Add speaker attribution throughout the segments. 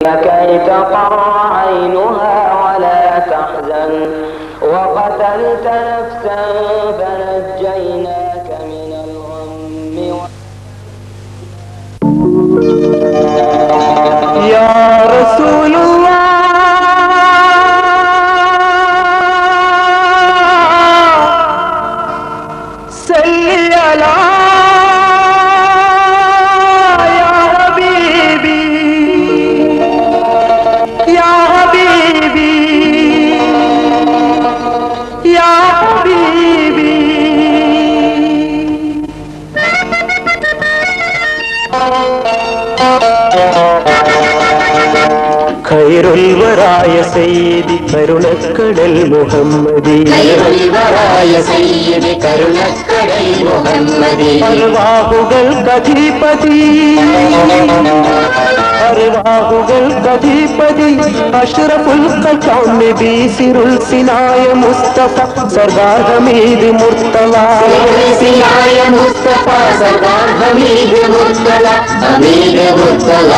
Speaker 1: كي تقر عينها ولا تحزن وقتلت نفسا فنجيناك من الغم يا رسول الله صل على خير الورى يا سيدي كرنكدل محمدي
Speaker 2: خير الورى يا سيدي كرنكدل محمدي
Speaker 1: അർവാഹുകൾ കധിപതി അഷ്റഫുൽ ഖൽഖ് നബി സിറുൽ സിനായ മുസ്തഫ സർദാർ ഹമീദ് മുർത്തല
Speaker 2: സിനായ മുസ്തഫ സർദാർ ഹമീദ് മുർത്തല ഹമീദ് മുർത്തല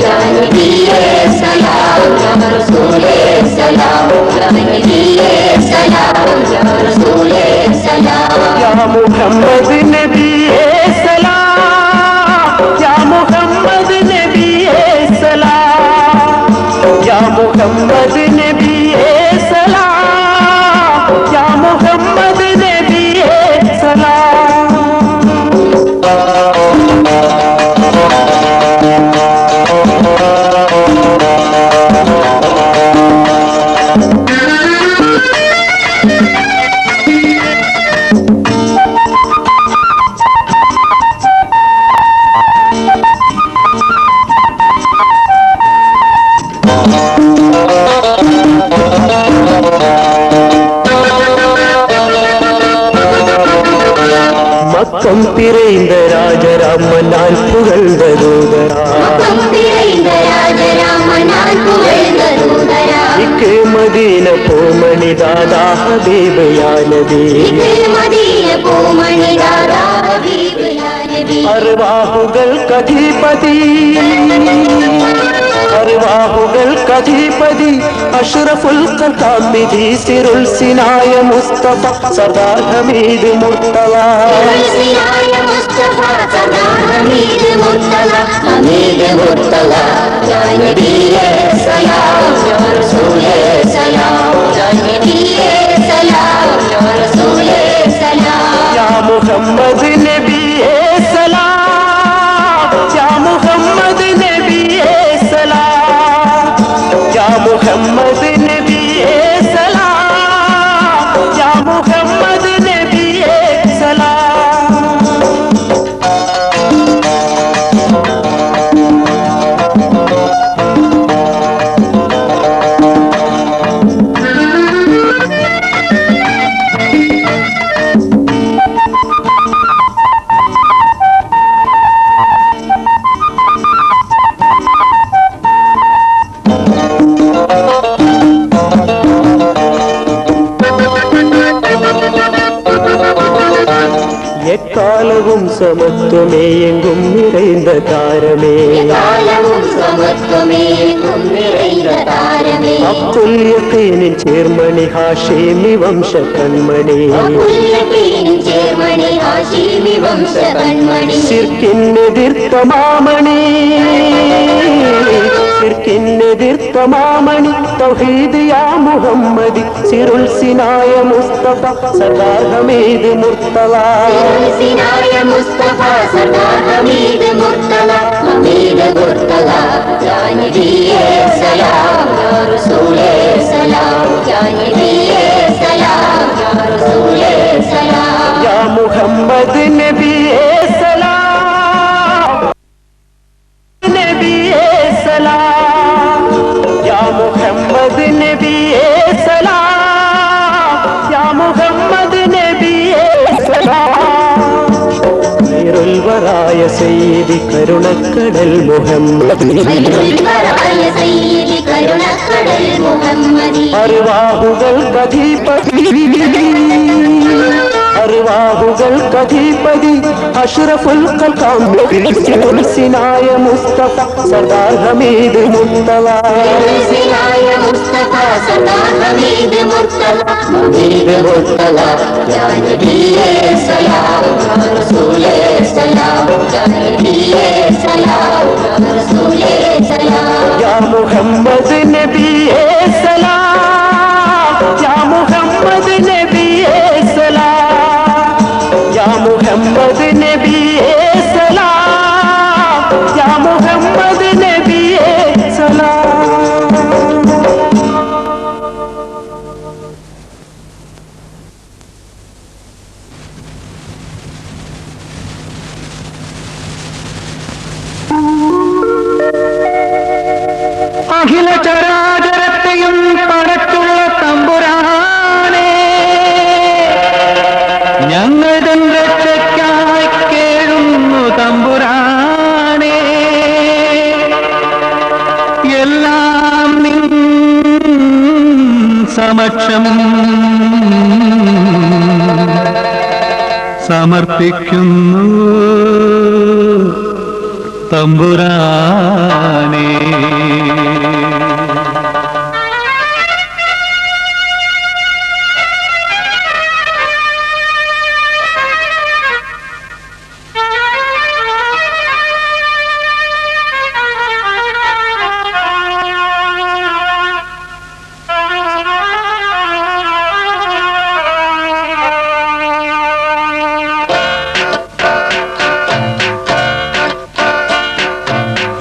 Speaker 2: يا نبي سلام يا رسول سلام يا نبي سلام يا رسول سلام
Speaker 1: يا محمد نبي سلام يا محمد نبي سلام يا محمد نبي سلام يا محمد نبي سلام മക്കം പിറൈந்த രാജരാമൻ ഞാൻ പുകഴ്ந்த ദൂതരാ ഇക്ക് മദീന പോമണി ദാദാ ഹബീബ് യാ നബി അർവാഹുകൾ കധിപതി അഷ്റഫുൽ ഖൽഖ് നബി സിറുൽ സിനായ മുസ്തഫ സർദാർ ഹമീദ് മുർത്തല
Speaker 2: സിനായ മുസ്തഫ സർദാർ ഹമീദ് മുർത്തല ഹമീദ് മുർത്തല യാ നബി സലാം യാ റസൂൽ സലാം യാ നബി സലാം യാ റസൂൽ സലാം
Speaker 1: യാ മുഹമ്മദ് നബി സലാം യാ മുഹമ്മദ് നബി സലാം യാ മുഹമ്മദ് നബി സലാം യാ മുഹമ്മദ് നബി സലാം എക്കാലവും സമത്വമേ എങ്കും നിറൈந்த താരമേ അബ്ദുൽ യഖീനിൻ ചേർമണി ഹാഷിമി വംശ കൺമണി സിർക്കിനെതിർത്ത മാമണി തൗഹീദ് യാ മുഹമ്മദി സിറുൽ സിനായ മുസ്തഫ സർദാർ ഹമീദ് മുർത്തല
Speaker 2: സിനായ മുസ്തഫ സർദാർ ഹമീദ് മുർത്തല ഹമീദ് മുർത്തല യാ നബി സലാം യാ റസൂൽ സലാം യാ നബി സലാം യാ റസൂൽ സലാം
Speaker 1: യാ മുഹമ്മദ് നബി സലാം നബി സലാം യാ മുഹമ്മദ് നബി സലാം യാ മുഹമ്മദ് നബി സലാം ഖൈറുൽ വറായ സയ്യിദി കരുണക്കടൽ മുഹമ്മദ് അർവാഹുകൾ അർവാഹുകൾക്കധിപതി അഷ്റഫുൽ ഖൽഖായ മുസ്തഫ സർദാർ ഹമീദ് മുർത്തല
Speaker 2: മുസ്തഫ സർദാർ ഹമീദ് മുർത്തല ഹമീദ് മുർത്തല യാ നബിയേ സലാം യാ റസൂലേ സലാം യാ നബിയേ സലാം യാ റസൂലേ സലാം
Speaker 1: യാ മുഹമ്മദ് നബിയേ സലാം യാ മുഹമ്മദ് നബിയേ സലാം യാ മുഹമ്മദ് നബിയേ സലാം യാ മുഹമ്മദ് നബിയേ സലാം. അഖില ചരാചരത്തെയും പടച്ചുള്ള തമ്പുരാനെ ഞങ്ങൾ തൻ രക്ഷയ്ക്കായി കേഴുന്നു തമ്പുരാനെ എല്ലാം നിൻ സമക്ഷം സമർപ്പിക്കുന്നു തമ്പുരാനെ.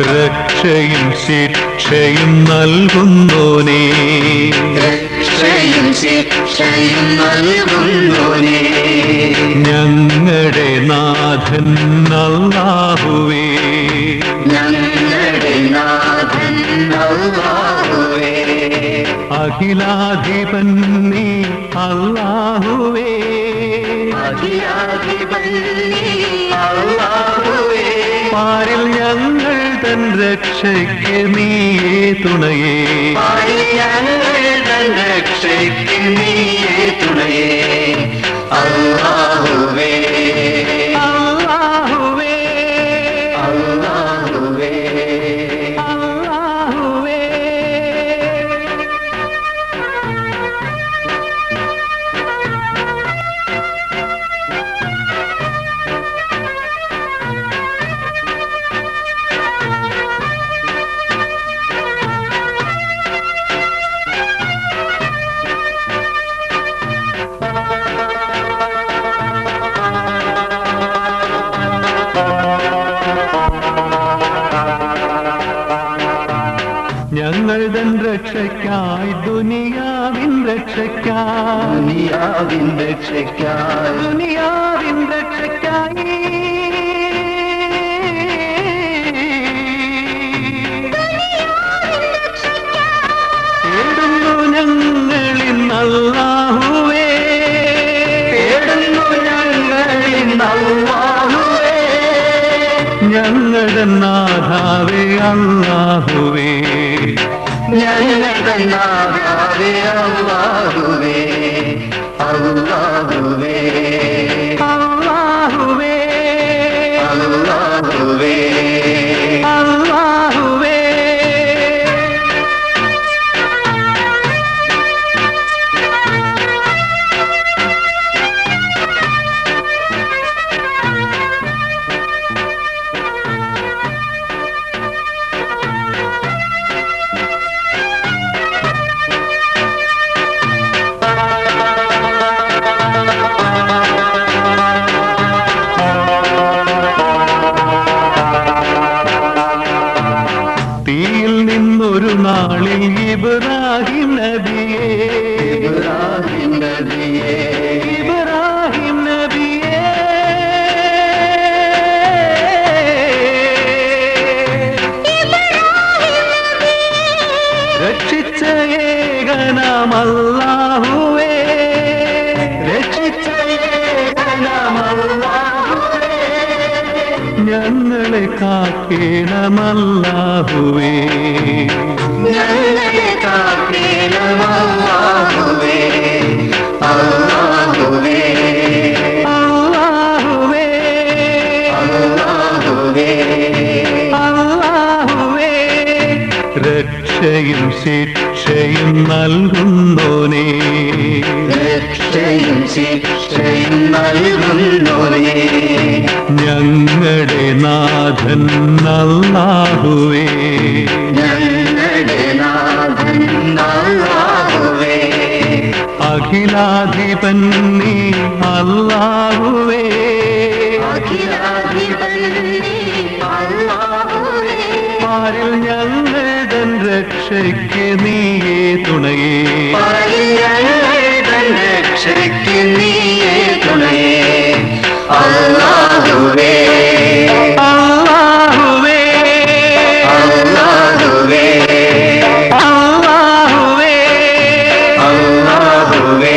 Speaker 1: രക്ഷയും ശിക്ഷയും നൽകുന്നോനേ
Speaker 2: രക്ഷയും ശിക്ഷയും നൽകുന്നോനേ
Speaker 1: ഞങ്ങളുടെ നാഥൻ അല്ലാഹുവേ
Speaker 2: ഞങ്ങളുടെ നാഥൻ അല്ലാഹുവേ
Speaker 1: അഖിലാധിപൻ നീ അല്ലാഹുവേ
Speaker 2: അഖിലാധിപൻ നീ അല്ലാഹുവേ
Speaker 1: പാരിൽ ഞങ്ങൾ തൻ രക്ഷയ്ക്ക് നീയേ തുണയേ
Speaker 2: ഞങ്ങൾ തൻ രക്ഷയ്ക്ക് നീയേ തുണയേ അല്ലാഹുവേ
Speaker 1: അല്ലാഹുവേ
Speaker 2: അല്ലാഹുവേ
Speaker 1: അല്ലാഹുവേ. ഞങ്ങൾ തൻ രക്ഷയ്ക്കായി ദുനിയാവിൻ രക്ഷയ്ക്കായി
Speaker 2: ദുനിയാവിൻ രക്ഷയ്ക്കായി
Speaker 1: ദുനിയാവിൻ രക്ഷയ്ക്കായി തേടുന്നു ഞങ്ങളിൽ അല്ലാഹുവേ
Speaker 2: തേടുന്നു ഞങ്ങളിൽ അല്ലാഹുവേ
Speaker 1: ഞങ്ങളുടെ നാഥാവേ അല്ലാഹുവേ
Speaker 2: ഞങ്ങളുടെ നാഥാവേ അല്ലാഹുവേ അല്ലാഹുവേ
Speaker 1: അല്ലാഹുവേ
Speaker 2: അല്ലാഹുവേ
Speaker 1: അല്ലാഹുവേ. തീയിൽ നിന്നൊരു നാളിൽ ഇബ്രാഹിം നബിയേ
Speaker 2: ഇബ്രാഹിം നബിയേ
Speaker 1: ഇബ്രാഹിം നബിയേ രക്ഷിച്ച ഏകനാം അല്ലാഹുവേ രക്ഷിച്ച ഏകനാം അല്ലാഹുവേ ഞങ്ങളെ കാക്കേണമല്ലാഹുവേ
Speaker 2: ഞങ്ങളെ കാക്കേണം അല്ലാഹുവേ അല്ലാഹുവേ
Speaker 3: രക്ഷയും ശിക്ഷയും നൽകുന്നോനേ,
Speaker 2: രക്ഷയും ശിക്ഷയും നൽകുന്നോനേ,
Speaker 3: ഞങ്ങളുടെ നാഥൻ അല്ലാഹുവേ,
Speaker 2: ഞങ്ങളുടെ നാഥൻ അല്ലാഹുവേ,
Speaker 3: അഖിലാധിപൻ നീ അല്ലാഹുവേ,
Speaker 2: അഖിലാധിപൻ നീ അല്ലാഹുവേ,
Speaker 3: പാരിൽ ഞങ്ങളുടെ രക്ഷയ്ക്ക് നീയേ തുണയേ,
Speaker 2: പാരിൽ ഞങ്ങളുടെ രക്ഷയ്ക്ക് നീയേ തുണയേ, അല്ലാഹുവേ,
Speaker 3: അല്ലാഹുവേ,
Speaker 2: അല്ലാഹുവേ,
Speaker 3: അല്ലാഹുവേ,
Speaker 2: അല്ലാഹുവേ,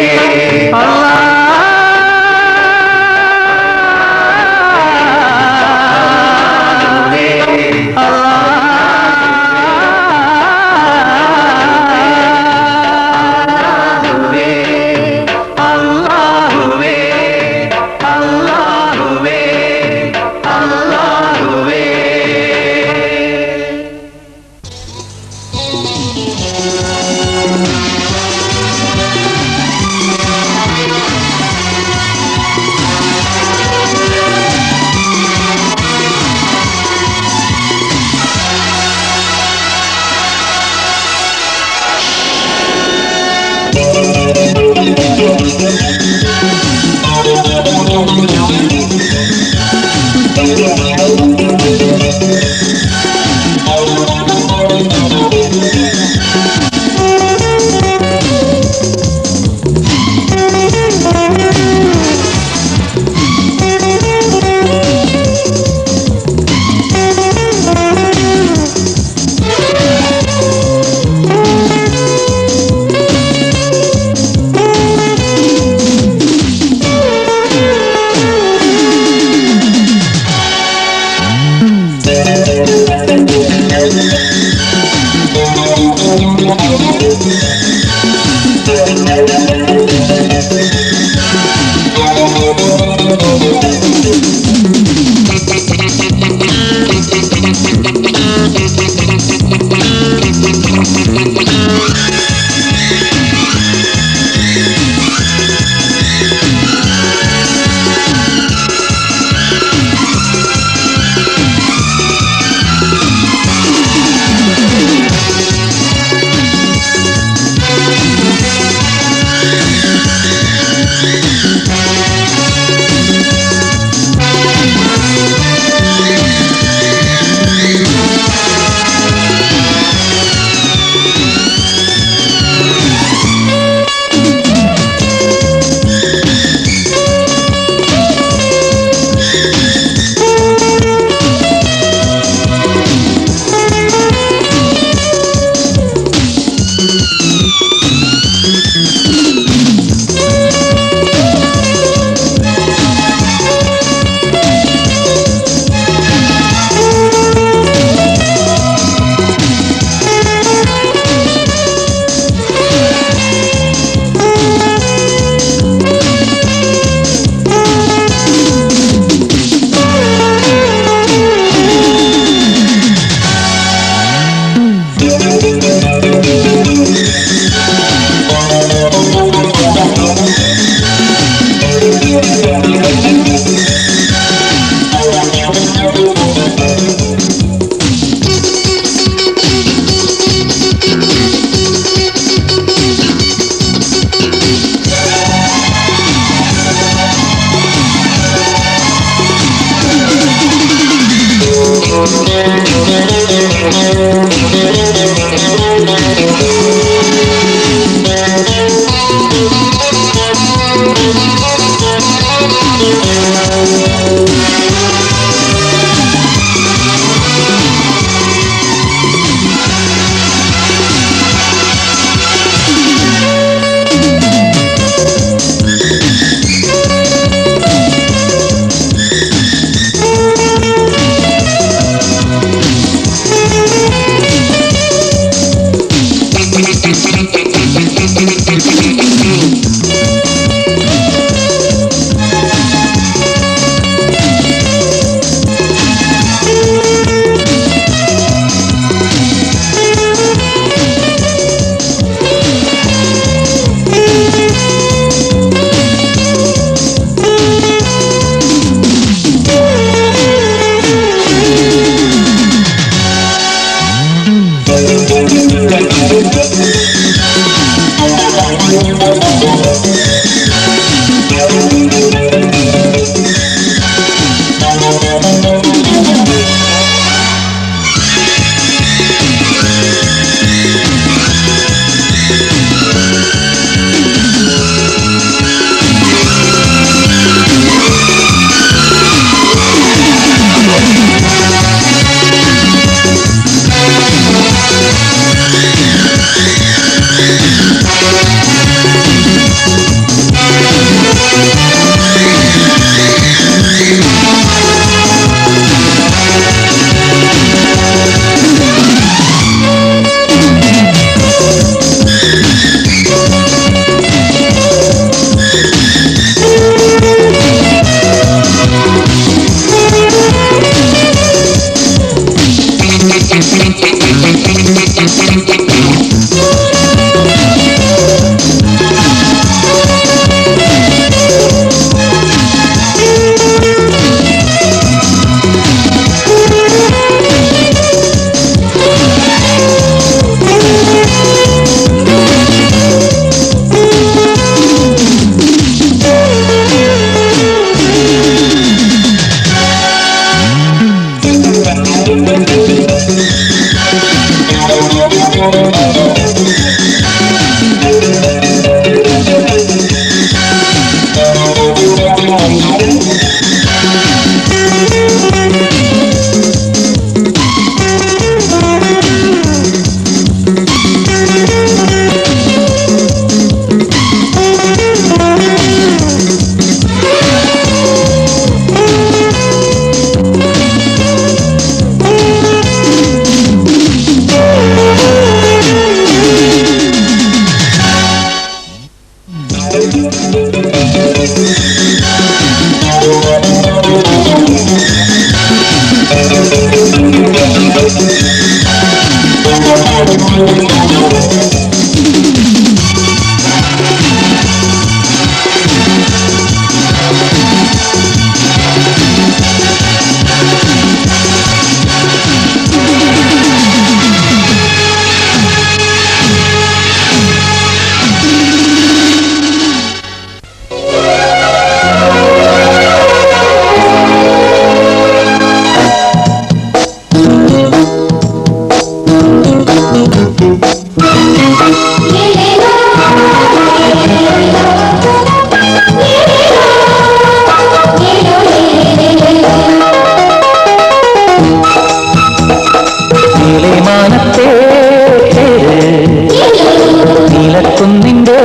Speaker 1: നീലക്കുന്നിന്റെ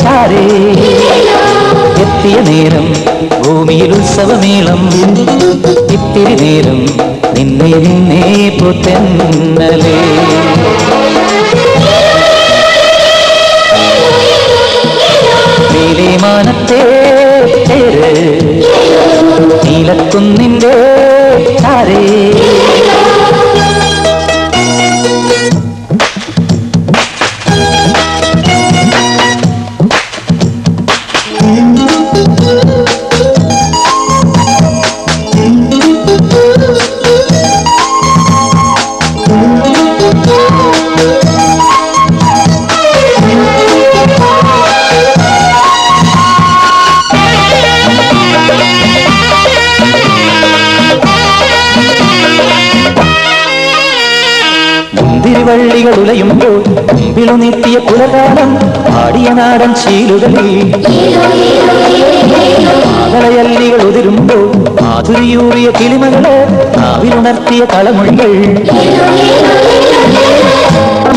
Speaker 1: ചാരേ എത്തിയ നേരം ഭൂമിയിൽ ഉത്സവമേളം ഇത്തിരി നേരം നിന്നെ നിന്നെ പുത്തന്നലേ നീലിമാനത്തെ തേര് നീലക്കുന്നിന്റെ ചാരേ തിരുവള്ളികൾ ഉലയുമ്പോൾ മുമ്പിളു നീട്ടിയ പുലകാലം ആടിയ നാടൻ ശീലുകളിൽ മാതളയല്ലികൾ ഉതിരുമ്പോൾ മാധുരിയൂറിയ കിളിമകള് നാവിലുണർത്തിയ കളമൊഴികൾ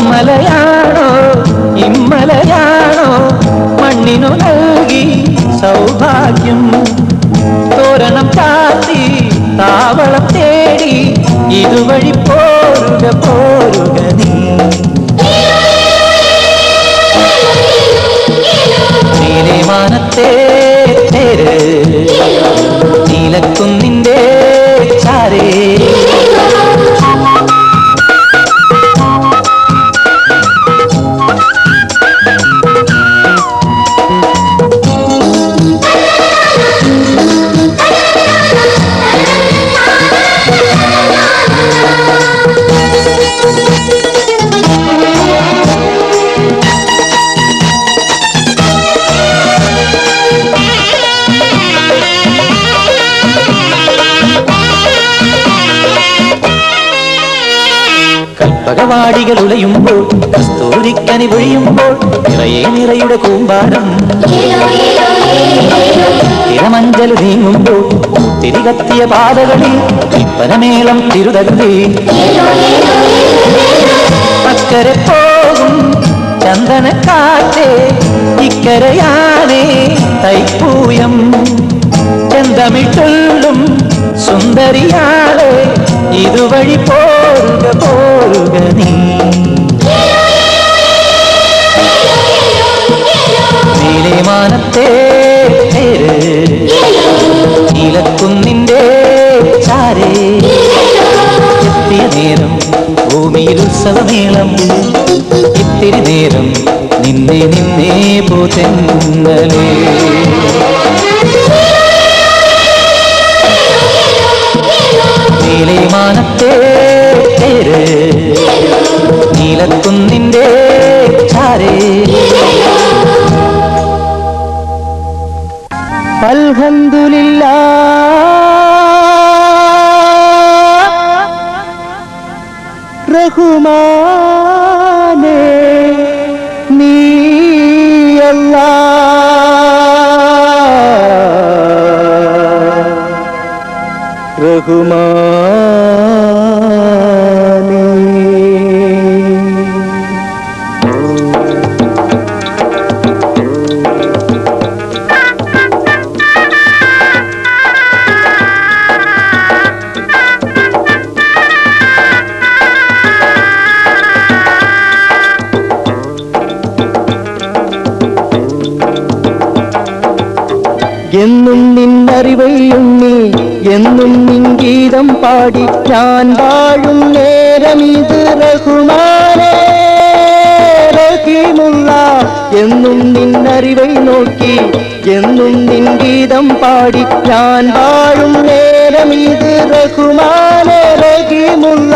Speaker 1: മലയാണോ ഇമ്മലയാണോ മണ്ണിനു നൽകി സൗഭാഗ്യം തോരണം ചാത്തി താവളം തേടി ഇതുവഴി പോരുക പോരുക നീ നീലിമാനത്തെ തേര് നീലക്കുന്നിന്റെ ചാരേ
Speaker 4: കസ്തൂരിക്കനി പൊഴിയുമ്പോൾ നിറയെ നിറയുടെ കൂമ്പാരം തിരമഞ്ചൽ നീങ്ങുമ്പോൾ തിരികത്തിയ പാതകളിൽ വിൽപ്പനമേളം തിരുതല്ലി അക്കരെ പോകും ചന്ദനക്കാറ്റേ ഇക്കരയാനേ തൈപ്പൂയം ചെന്തമിട്ടുള്ളും സുന്ദരിയാളെ ഇതുവഴി പോരുക പോരുക നീ നീലമാനത്തെ നീലക്കുന്നിന്റെ ചാരേ എത്തിയ നേരം ഭൂമിയിൽ ഉത്സവമേളം ഇത്തിരി നേരം നിന്നെ നിന്നേ പോതെന്നലേ നീലമാനത്തെ നീലക്കുന്നിന്റെ ചാരേ
Speaker 1: അൽഹംദുലില്ലാ റഹ്മാനേ നീ അല്ലാഹ് റഹ്മാനേ എന്നും നിന്നറിവയുണ്ണി എന്നും നിൻഗീതം പാടി ഞാൻ വാഴും നേരമിത് റഹ്മാനേ റഹീമുള്ള എന്നും നിന്നറിവൈ നോക്കി എന്നും നിൻഗീതം പാടി ഞാൻ വാഴും നേരമിത് റഹ്മാനേ റഹീമുള്ള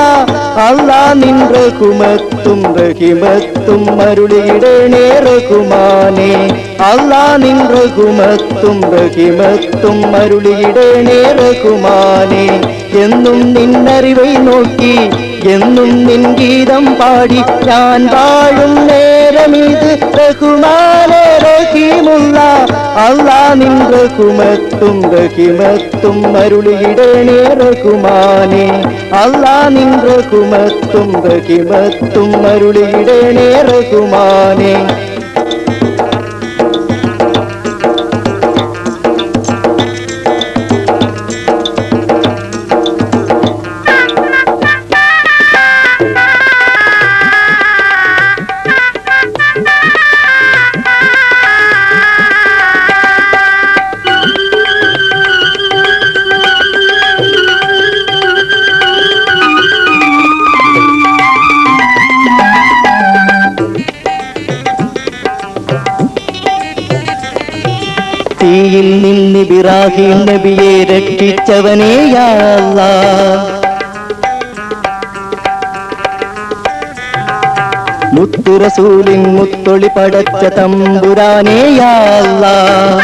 Speaker 1: അല്ലാ നിൻ റഹ്മത്തും റഹിമത്തും അരുളിയിടണേ റഹ്മാനേ അല്ലാ നിൻ റഹ്മത്തും റഹിമത്തും അരുളിയിടണേ റഹ്മാനേ എന്നും നിന്നറിവൈ നോക്കി എന്നും നിൻ ഗീതം പാടി ഞാൻ വാഴും നേരമിത് റഹ്മാനേ റഹീമുള്ള അല്ലാ നിൻ റഹ്മത്തും റഹിമത്തും അരുളിയിടണേ റഹ്മാനേ അല്ലാ നിൻ റഹ്മത്തും റഹിമത്തും അരുളിയിടണേ റഹ്മാനേ തീയിൽ നിന്ന് ഇബ്രാഹിം നബിയെ രക്ഷിച്ചവനേ യാ അല്ലാഹ് മുത്തു റസൂലിൻ മുത്തൊളി പടച്ച തമ്പുരാനേ യാ അല്ലാഹ്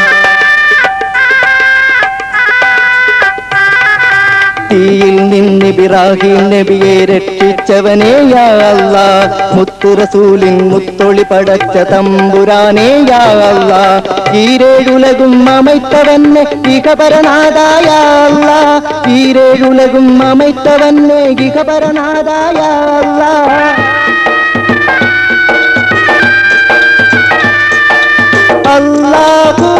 Speaker 1: തീയിൽ നിന്ന് ഇബ്രാഹിം നബിയെ രക്ഷിച്ചവനേ യാ അല്ലാഹ് മുത്തു റസൂലിൻ മുത്തൊളി പടച്ച തമ്പുരാനേ യാ അല്ലാഹ് ഈരേഴുലകും അമൈത്തവന്നെ ഇഹപരനാഥായ അല്ലാഹ് ഈരേഴുലകും അമൈത്തവന്നെ ഇഹപരനാഥായ അല്ലാഹ് അല്ലാഹു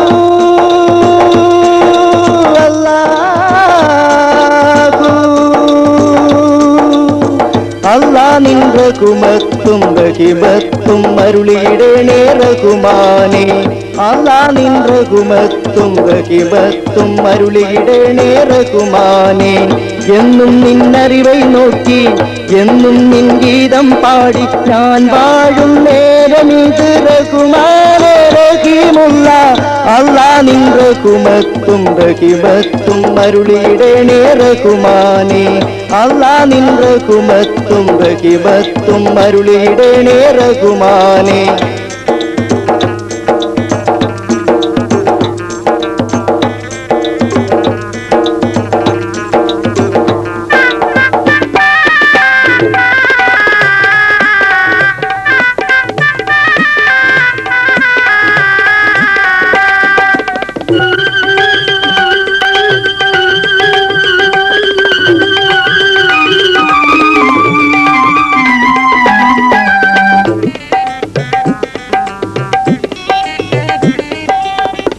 Speaker 1: അല്ലാ നിൻ റഹ്മത്തും റഹിമത്തും അരുളിയിടണേ റഹ്മാനേ അല്ലാ നിൻ റഹ്മത്തും റഹിമത്തും അരുളിയിടണേ റഹ്മാനേ എന്നും നിന്നറിവൈ നോക്കി എന്നും നിൻ ഗീതം പാടി ഞാൻ വാഴും നേരമിത് റഹ്മാനേ റഹീമുള്ള അല്ലാ നിൻ റഹ്മത്തും റഹിമത്തും അരുളിയിടണേ റഹ്മാനേ അല്ലാ നിൻ റഹ്മത്തും റഹിമത്തും അരുളിയിടണേ റഹ്മാനേ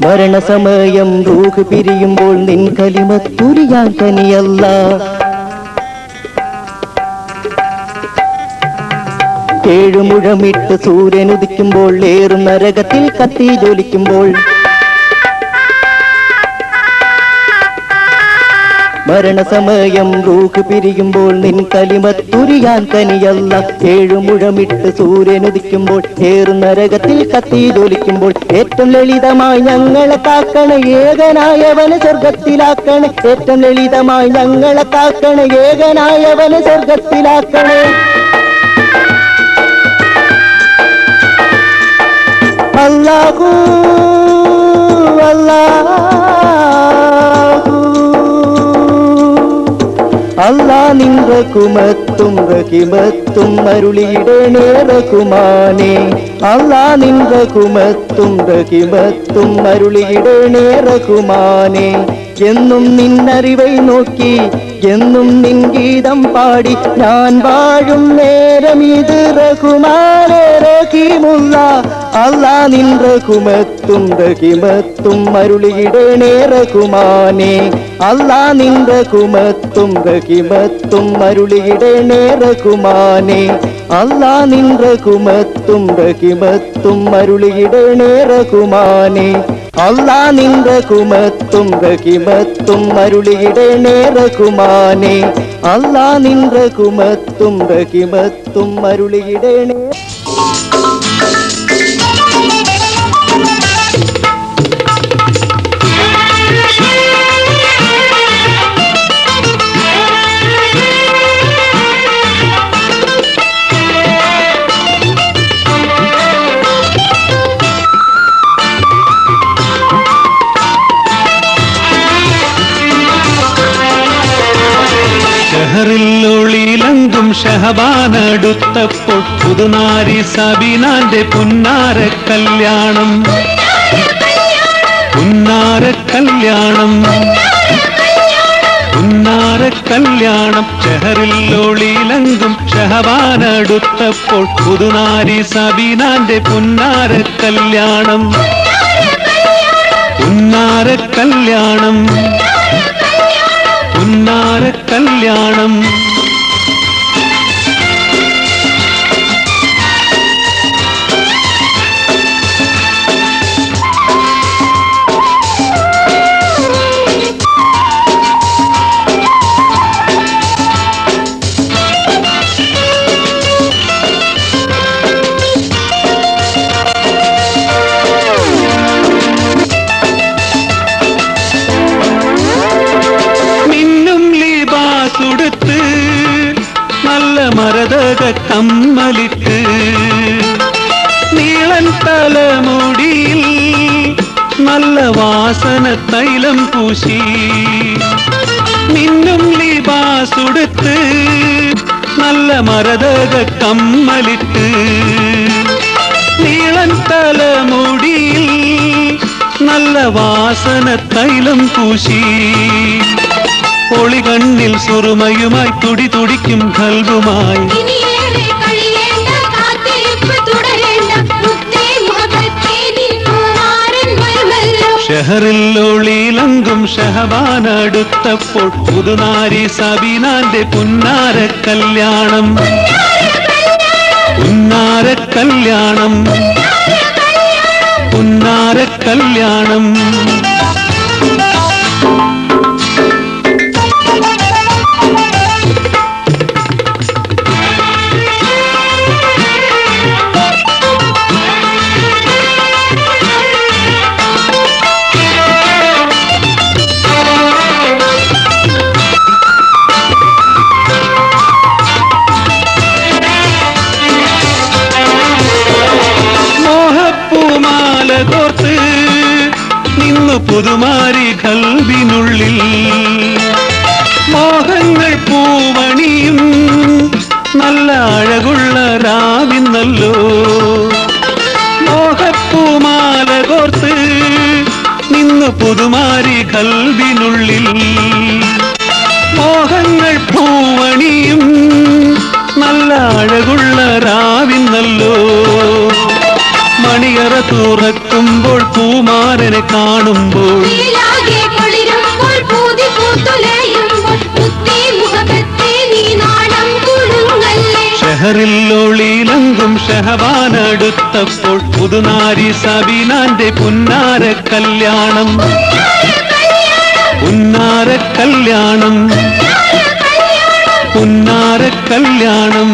Speaker 1: മരണസമയം റൂഹ് പിരിയുമ്പോൾ നിൻ കലിമത്തുരിയാൻ കനിയല്ല. ഏഴുമുഴമിട്ട് സൂര്യൻ ഉദിക്കുമ്പോൾ ഏറും നരകത്തിൽ കത്തി ജ്വലിക്കുമ്പോൾ മരണസമയം റൂഹ് പിരിയുമ്പോൾ നിൻ കലിമത്തുരിയാൻ കനിയല്ല. ഏഴുമുഴമിട്ട് സൂര്യൻ ഉദിക്കുമ്പോൾ ഏറും നരകത്തിൽ കത്തി ജ്വലിക്കുമ്പോൾ ഏറ്റവും ലളിതമായി ഞങ്ങളെ കാക്കണ ഏകനായവന് സ്വർഗത്തിലാക്കണ. ഏറ്റവും ലളിതമായി ഞങ്ങളെ കാക്കണ ഏകനായവന് സ്വർഗത്തിലാക്കണേ. അല്ലാഹു അല്ലാഹു അല്ലാ നിൻ റഹ്മത്തും റഹിമത്തും അരുളിയിടണേ റഹ്മാനേ. അല്ലാ നിൻ റഹ്മത്തും റഹിമത്തും അരുളിയിടണേ റഹ്മാനേ. എന്നും നിന്നറിവൈ നോക്കി എന്നും നിൻ ഗീതം പാടി ഞാൻ വാഴും നേരം ഇത് റഹ്മാനേ റഹീമുള്ള. അല്ലാ നിൻ റഹ്മത്തും റഹിമത്തും അരുളിയിടണേ റഹ്മാനേ. അല്ലാ നിൻ റഹ്മത്തും റഹിമത്തും അരുളിയിടണേ റഹ്മാനേ. അല്ലാ നിൻ റഹ്മത്തും റഹിമത്തും അരുളിയിടണേ റഹ്മാനേ. അല്ലാ നിൻ റഹ്മത്തും റഹിമത്തും അരുളിയിടണേ റഹ്മാനേ. അല്ലാ നിൻ റഹ്മത്തും റഹിമത്തും അരുളിയിടണേ.
Speaker 3: ഷഹറിലൊളിയിലെങ്കും ഷഹബാനടുത്തപ്പോൾ പുതുനാരി സബീനാന്റെ പുന്നാര കല്യാണം. പുന്നാര കല്യാണം പുന്നാര കല്യാണം. ഷഹറിലൊളിയിലെങ്കും ഷഹബാനടുത്തപ്പോൾ പുതുനാരി സബീനാന്റെ പുന്നാര കല്യാണം. പുന്നാര കല്യാണം പുന്നാര കല്യാണം. നല്ല മരതക കമ്മലിട്ട് നീളൻ തലമുടിയിൽ നല്ല വാസന തൈലം പൂശി മിന്നും ലിബാസുടുത്ത് നല്ല മരതക കമ്മലിട്ട് നീളൻ തലമുടിയിൽ നല്ല വാസന തൈലം പൂശി ഒളികണ്ണിൽ സുറുമയുമായി തുടി തുടിക്കും കൽവുമായി ഷഹറിൽ ഒളിയിലെങ്കും ഷഹബാനടുത്തപ്പോൾ പുതുനാരി സബീനാന്റെ പുന്നാര കല്യാണം. പുന്നാര കല്യാണം പുന്നാര കല്യാണം. കോർത്ത് നിന്നു പുതുമാരി കൽവിനുള്ളിൽ മോഹങ്ങൾ പൂവണിയും നല്ല അഴകുള്ള രാവിന്നല്ലോ. മോഹപ്പൂമാല കോർത്ത് നിന്നു പുതുമാരി കൽവിനുള്ളിൽ മോഹങ്ങൾ പൂവണിയും നല്ല അഴകുള്ള രാവിന്നല്ലോ. മണിയറ തുറക്കുമ്പോൾ പൂമാരനെ കാണുമ്പോൾ ഷഹറിൽ ഒളിയിലെങ്കും ഷഹബാനടുത്തപ്പോൾ പുതുനാരി സബീനാന്റെ പുന്നാര കല്യാണം പുന്നാര കല്യാണം പുന്നാര കല്യാണം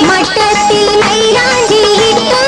Speaker 5: മട്ടത്തിൽ മൈലാഞ്ചി ഇട്ടു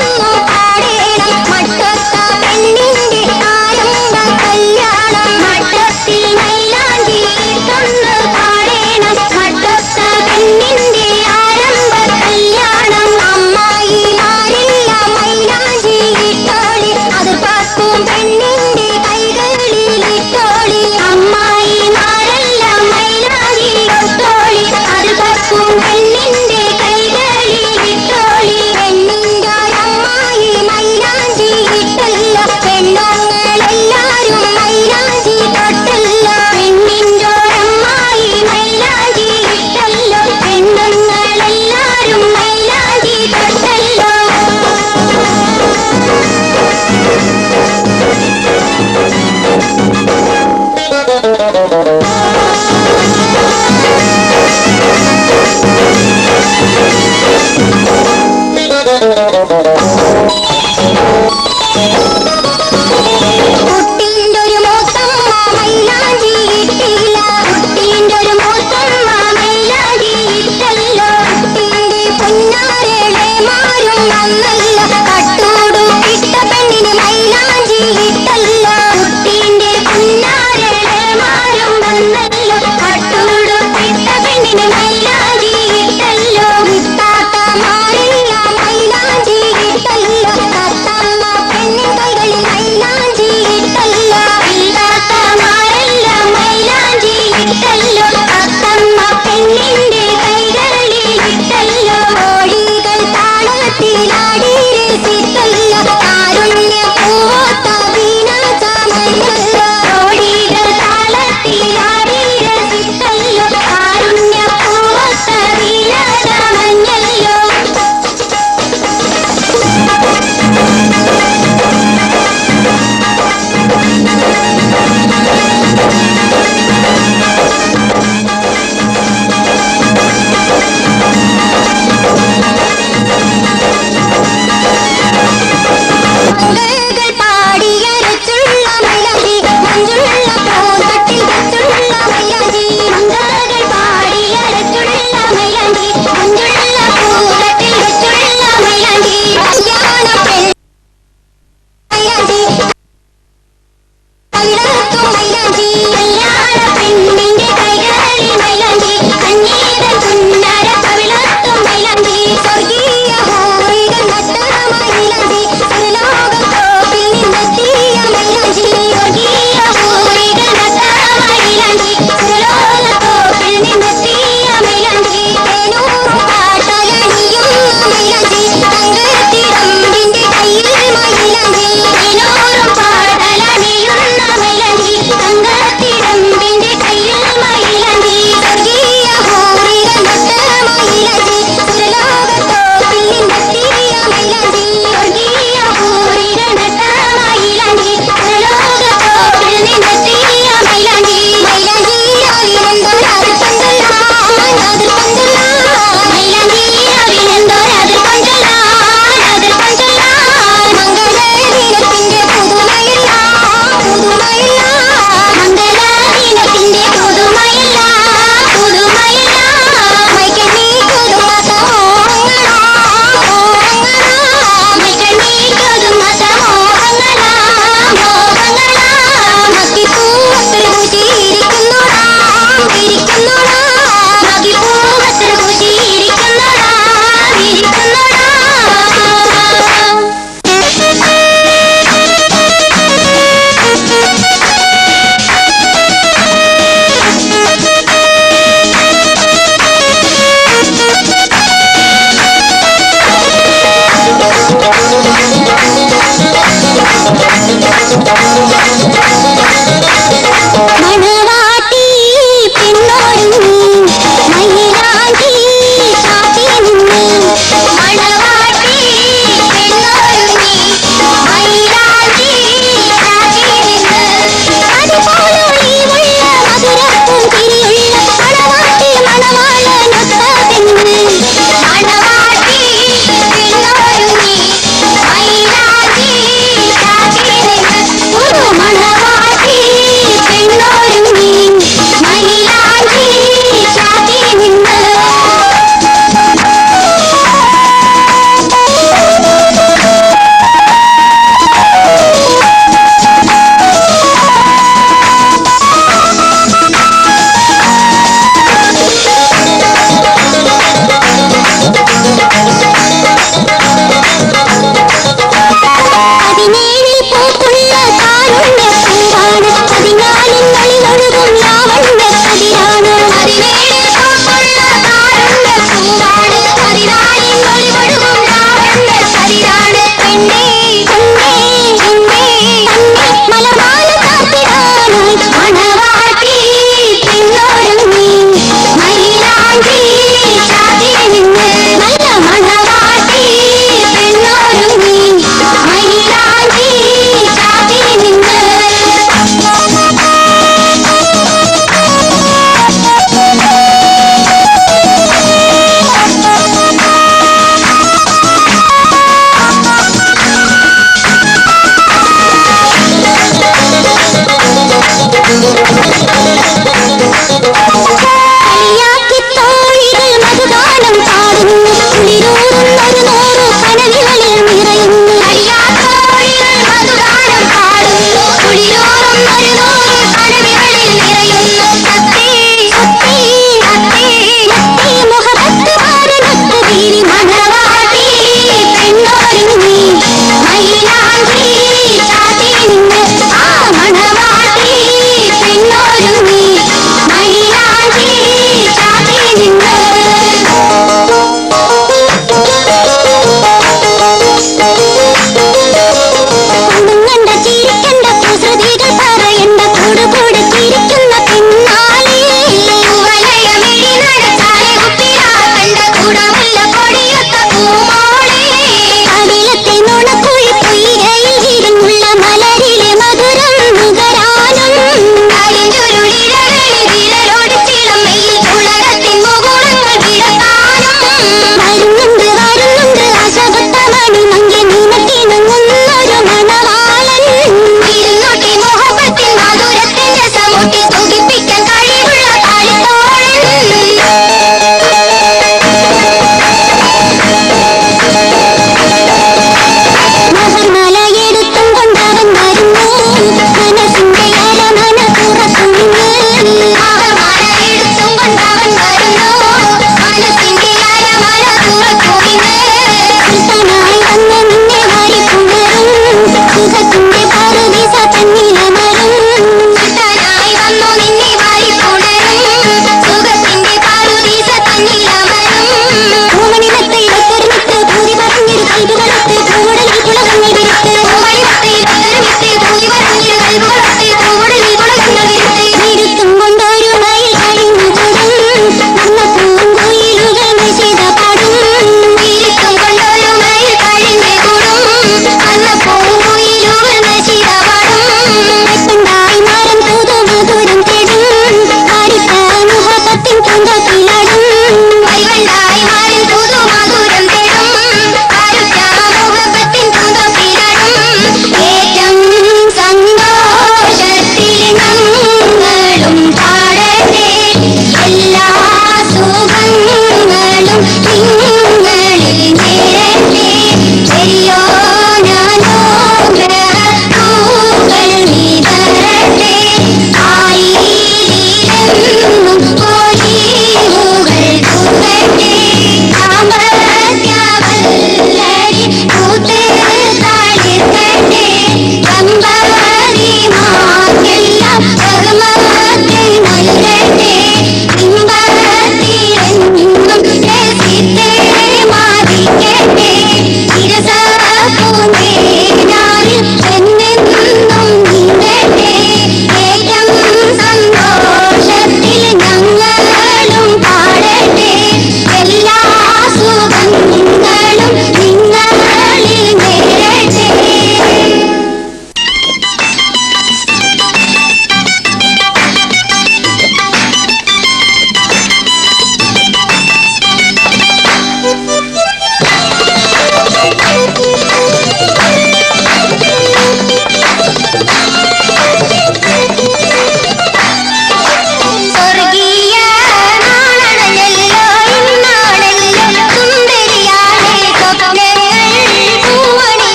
Speaker 5: തന്നിൽ